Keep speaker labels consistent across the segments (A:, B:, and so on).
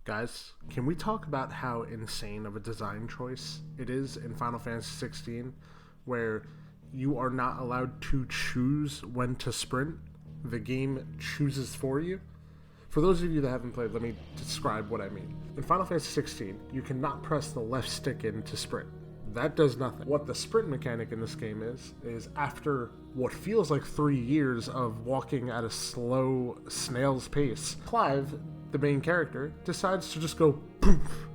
A: Guys, can we talk about how insane of a design choice it is in Final Fantasy 16, where you are not allowed to choose when to sprint? The game chooses for you. For those of you that haven't played, let me describe what I mean. In Final Fantasy 16, you cannot press the left stick in to sprint. That does nothing. What the sprint mechanic in this game is after what feels like 3 years of walking at a slow snail's pace, Clive, the main character, decides to just go poof,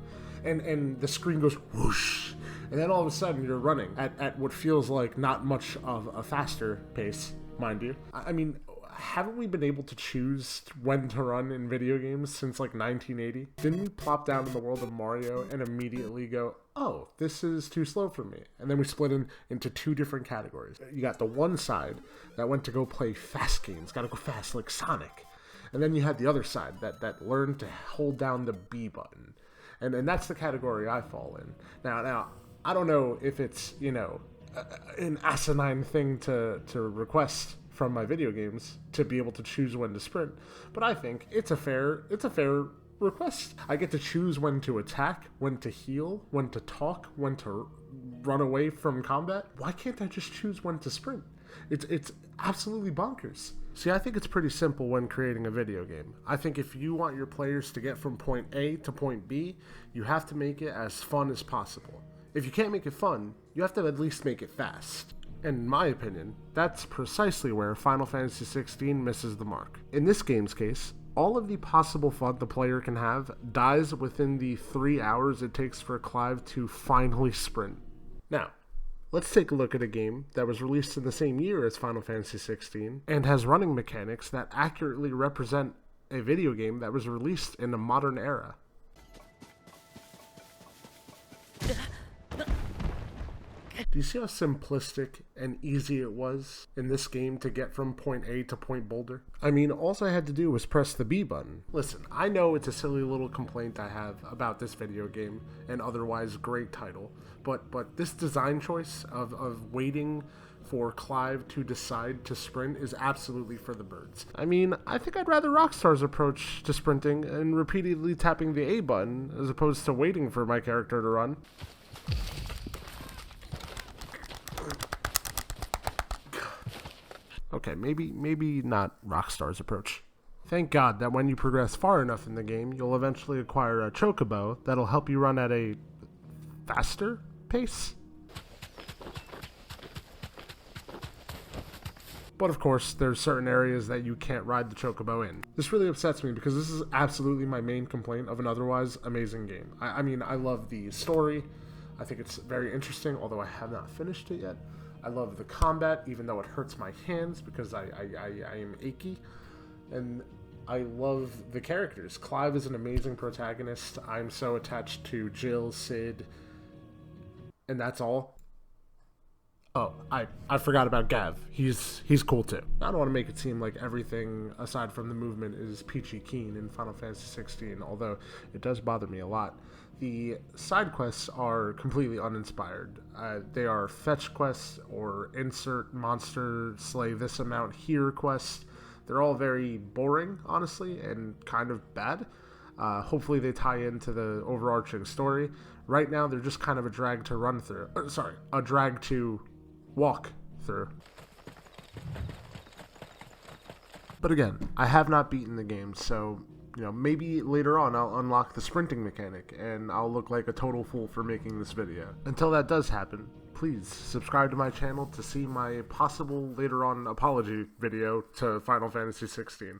A: and the screen goes whoosh, and then all of a sudden you're running at what feels like not much of a faster pace, mind you. I mean, haven't we been able to choose when to run in video games since like 1980? Didn't we plop down in the world of Mario and immediately go, oh, this is too slow for me? And then we split into two different categories. You got the one side that went to go play fast games, gotta go fast like Sonic. And then you had the other side that learned to hold down the B button. And that's the category I fall in. Now, I don't know if it's, an asinine thing to request from my video games to be able to choose when to sprint, but I think it's a fair request. I get to choose when to attack, when to heal, when to talk, when to run away from combat. Why can't I just choose when to sprint? It's absolutely bonkers. See, I think it's pretty simple when creating a video game. I think if you want your players to get from point A to point B, you have to make it as fun as possible. If you can't make it fun, you have to at least make it fast. And in my opinion, that's precisely where Final Fantasy XVI misses the mark. In this game's case, all of the possible fun the player can have dies within the 3 hours it takes for Clive to finally sprint. Now, let's take a look at a game that was released in the same year as Final Fantasy XVI and has running mechanics that accurately represent a video game that was released in a modern era. Do you see how simplistic and easy it was in this game to get from point A to point Boulder? I mean, all I had to do was press the B button. Listen, I know it's a silly little complaint I have about this video game, an otherwise great title, but this design choice of waiting for Clive to decide to sprint is absolutely for the birds. I mean, I think I'd rather Rockstar's approach to sprinting and repeatedly tapping the A button as opposed to waiting for my character to run. Okay, maybe not Rockstar's approach. Thank God that when you progress far enough in the game, you'll eventually acquire a chocobo that'll help you run at a faster pace. But of course, there's certain areas that you can't ride the chocobo in. This really upsets me because this is absolutely my main complaint of an otherwise amazing game. I mean, I love the story. I think it's very interesting, although I have not finished it yet. I love the combat, even though it hurts my hands because I am achy. And I love the characters. Clive is an amazing protagonist. I'm so attached to Jill, Cid, and that's all. Oh, I forgot about Gav. He's cool too. I don't want to make it seem like everything aside from the movement is peachy keen in Final Fantasy 16, although it does bother me a lot. The side quests are completely uninspired. They are fetch quests or insert monster slay this amount here quests. They're all very boring, honestly, and kind of bad. Hopefully they tie into the overarching story. Right now, they're just kind of a drag to run through. A drag to walk through. But again, I have not beaten the game, so maybe later on I'll unlock the sprinting mechanic and I'll look like a total fool for making this video. Until that does happen, please subscribe to my channel to see my possible later on apology video to Final Fantasy 16.